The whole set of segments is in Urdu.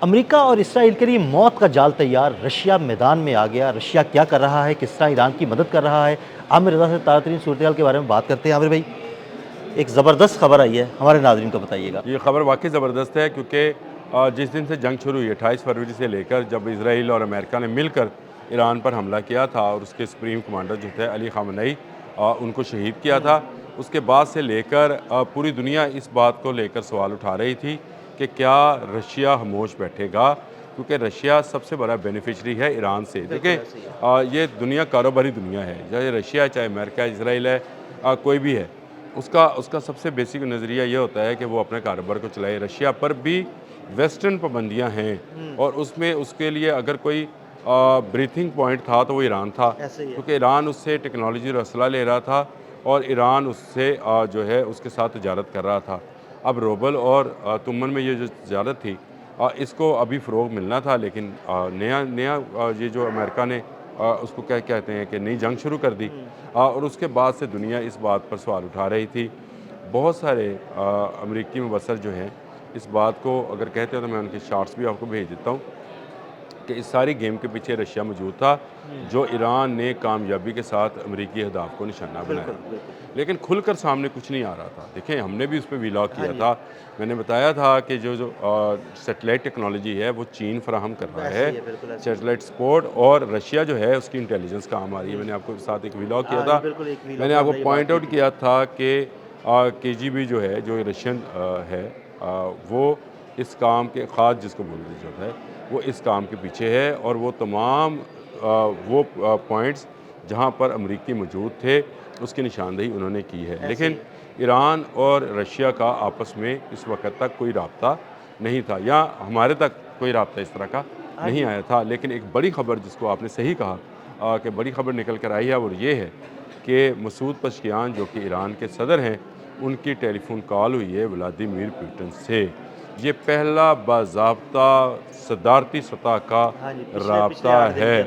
امریکہ اور اسرائیل کے لیے موت کا جال تیار، رشیا میدان میں آ گیا۔ رشیا کیا کر رہا ہے، کس طرح ایران کی مدد کر رہا ہے؟ عامر رضا سے تازہ ترین صورتحال کے بارے میں بات کرتے ہیں۔ عامر بھائی، ایک زبردست خبر آئی ہے، ہمارے ناظرین کو بتائیے گا۔ یہ خبر واقعی زبردست ہے کیونکہ جس دن سے جنگ شروع ہوئی 28 فروری سے لے کر جب اسرائیل اور امریکہ نے مل کر ایران پر حملہ کیا تھا اور اس کے سپریم کمانڈر جو تھے علی خامنئی ان کو شہید کیا تھا، اس کے بعد سے لے کر پوری دنیا اس بات کو لے کر سوال اٹھا رہی تھی کہ کیا رشیا خاموش بیٹھے گا، کیونکہ رشیا سب سے بڑا بینیفیشری ہے ایران سے۔ دیکھیں یہ دنیا کاروباری دنیا ہے، چاہے رشیا چاہے امریکہ اسرائیل ہے کوئی بھی ہے، اس کا سب سے بیسک نظریہ یہ ہوتا ہے کہ وہ اپنے کاروبار کو چلائے۔ رشیا پر بھی ویسٹرن پابندیاں ہیں اور اس میں اس کے لیے اگر کوئی بریتھنگ پوائنٹ تھا تو وہ ایران تھا، ایسے ہی ہے۔ کیونکہ ایران اس سے ٹیکنالوجی اور اسلحہ لے رہا تھا اور ایران اس سے جو ہے اس کے ساتھ تجارت کر رہا تھا۔ اب روبل اور تمن میں یہ جو تجارت تھی اس کو ابھی فروغ ملنا تھا، لیکن نیا یہ جو امریکہ نے اس کو کیا کہتے ہیں کہ نئی جنگ شروع کر دی اور اس کے بعد سے دنیا اس بات پر سوال اٹھا رہی تھی۔ بہت سارے امریکی مبصر جو ہیں اس بات کو اگر کہتے ہیں تو میں ان کے شارٹس بھی آپ کو بھیج دیتا ہوں کہ اس ساری گیم کے پیچھے رشیا موجود تھا جو ایران نے کامیابی کے ساتھ امریکی اہداف کو نشانہ بنایا، لیکن کھل کر سامنے کچھ نہیں آ رہا تھا۔ دیکھیں ہم نے بھی اس پہ ویلاگ کیا تھا، میں نے بتایا تھا کہ جو سیٹلائٹ ٹیکنالوجی ہے وہ چین فراہم کر رہا ہے، سیٹلائٹ سپورٹ، اور رشیا جو ہے اس کی انٹیلیجنس کام آ رہی ہے۔ میں نے آپ کو ساتھ ایک ویلاگ کیا تھا، میں نے آپ کو پوائنٹ آؤٹ کیا تھا کہ کے جی بی جو ہے جو رشین ہے وہ اس کام کے خاص جس کو بول دی جاتا ہے وہ اس کام کے پیچھے ہے، اور وہ تمام وہ پوائنٹس جہاں پر امریکی موجود تھے اس کی نشاندہی انہوں نے کی ہے۔ لیکن ایران اور رشیا کا آپس میں اس وقت تک کوئی رابطہ نہیں تھا، یا ہمارے تک کوئی رابطہ اس طرح کا نہیں آیا تھا۔ لیکن ایک بڑی خبر جس کو آپ نے صحیح کہا کہ بڑی خبر نکل کر آئی ہے اور یہ ہے کہ مسعود پزشکیان جو کہ ایران کے صدر ہیں ان کی ٹیلی فون کال ہوئی ہے ولادیمیر پوٹن سے۔ یہ پہلا باضابطہ صدارتی سطح کا رابطہ ہے،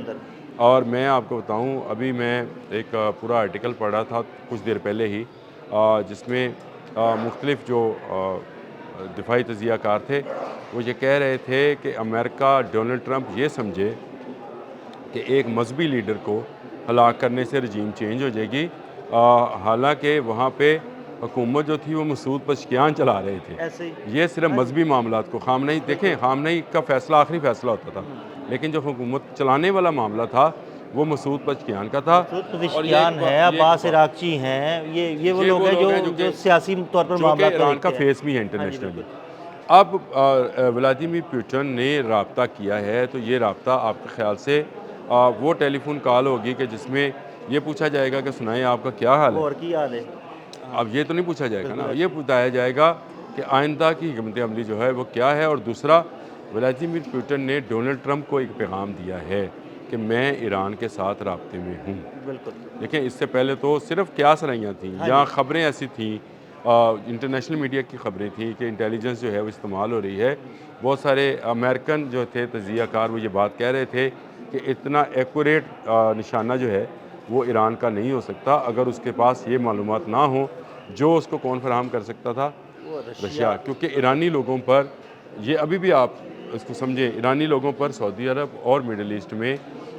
اور میں آپ کو بتاؤں ابھی میں ایک پورا آرٹیکل پڑھ رہا تھا کچھ دیر پہلے ہی جس میں مختلف جو دفاعی تجزیہ کار تھے وہ یہ کہہ رہے تھے کہ امریکہ ڈونلڈ ٹرمپ یہ سمجھے کہ ایک مذہبی لیڈر کو ہلاک کرنے سے رجیم چینج ہو جائے گی، حالانکہ وہاں پہ حکومت جو تھی وہ مسعود پزشکیان چلا رہے تھے۔ یہ صرف مذہبی معاملات کو خامنئی دیکھیں، خامنئی کا فیصلہ آخری فیصلہ ہوتا تھا، لیکن جو حکومت چلانے والا معاملہ تھا وہ مسعود پزشکیان کا تھا۔ پزشکیان ہیں، عباس عراقچی ہیں، یہ وہ لوگ ہیں جو سیاسی طور پر معاملات کو ایران کا دیکھتے ہیں۔ فیس بھی ہے انٹرنیشنلی۔ اب ولادیمیر پوٹن نے رابطہ کیا ہے تو یہ رابطہ آپ کے خیال سے وہ ٹیلی فون کال ہوگی کہ جس میں یہ پوچھا جائے گا کہ سنائیں آپ کا کیا حال ہے؟ اور کی حال ہے؟ اب یہ تو نہیں پوچھا جائے گا نا، یہ بتایا جائے گا کہ آئندہ کی حکمت عملی جو ہے وہ کیا ہے۔ اور دوسرا، ولادیمیر پوٹن نے ڈونلڈ ٹرمپ کو ایک پیغام دیا ہے کہ میں ایران کے ساتھ رابطے میں ہوں۔ دیکھیں اس سے پہلے تو صرف کیا سرائیاں تھیں یا خبریں ایسی تھیں، انٹرنیشنل میڈیا کی خبریں تھیں کہ انٹیلیجنس جو ہے وہ استعمال ہو رہی ہے۔ بہت سارے امریکن جو تھے تجزیہ کار وہ یہ بات کہہ رہے تھے کہ اتنا ایکوریٹ نشانہ جو ہے وہ ایران کا نہیں ہو سکتا اگر اس کے پاس یہ معلومات نہ ہوں۔ جو اس کو کون فراہم کر سکتا تھا؟ رشیا، کیونکہ ایرانی لوگوں پر یہ ابھی بھی آپ اس کو سمجھیں، ایرانی لوگوں پر سعودی عرب اور مڈل ایسٹ میں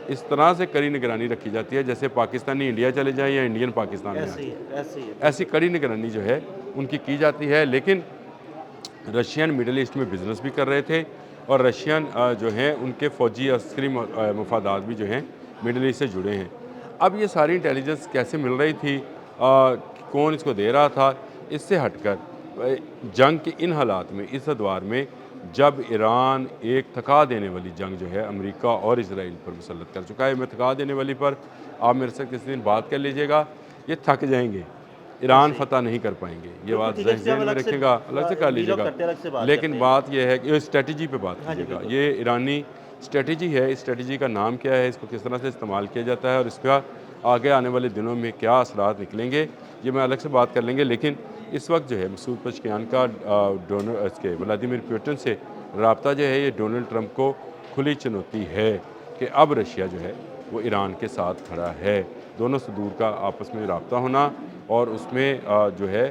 اس طرح سے کڑی نگرانی رکھی جاتی ہے جیسے پاکستانی انڈیا چلے جائیں یا انڈین پاکستان میں آ جائیں، ایسی کڑی نگرانی جو ہے ان کی جاتی ہے۔ لیکن رشین مڈل ایسٹ میں بزنس بھی کر رہے تھے اور رشین جو ہیں ان کے فوجی عسکری مفادات بھی جو ہیں مڈل ایسٹ سے جڑے ہیں۔ اب یہ ساری انٹیلیجنس کیسے مل رہی تھی، کون اس کو دے رہا تھا، اس سے ہٹ کر جنگ کے ان حالات میں، اس ادوار میں جب ایران ایک تھکا دینے والی جنگ جو ہے امریکہ اور اسرائیل پر مسلط کر چکا ہے، میں تھکا دینے والی پر آپ میرے سے کسی دن بات کر لیجئے گا، یہ تھک جائیں گے، ایران فتح نہیں کر پائیں گے، یہ بات ذہن میں رکھیں گا، الگ سے کر لیجئے گا۔ لیکن بات یہ ہے کہ یہ اسٹریٹجی پہ بات کیجئے گا، یہ ایرانی اسٹریٹجی ہے، اس اسٹریٹجی کا نام کیا ہے، اس کو کس طرح سے استعمال کیا جاتا ہے اور اس کا آگے آنے والے دنوں میں کیا اثرات نکلیں گے، یہ میں الگ سے بات کر لیں گے۔ لیکن اس وقت جو ہے مسعود پزشکیان کا ولادیمیر پوٹن سے رابطہ جو ہے یہ ڈونلڈ ٹرمپ کو کھلی چنوتی ہے کہ اب رشیا جو ہے وہ ایران کے ساتھ کھڑا ہے۔ دونوں صدور کا آپس میں رابطہ ہونا اور اس میں جو ہے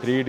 3D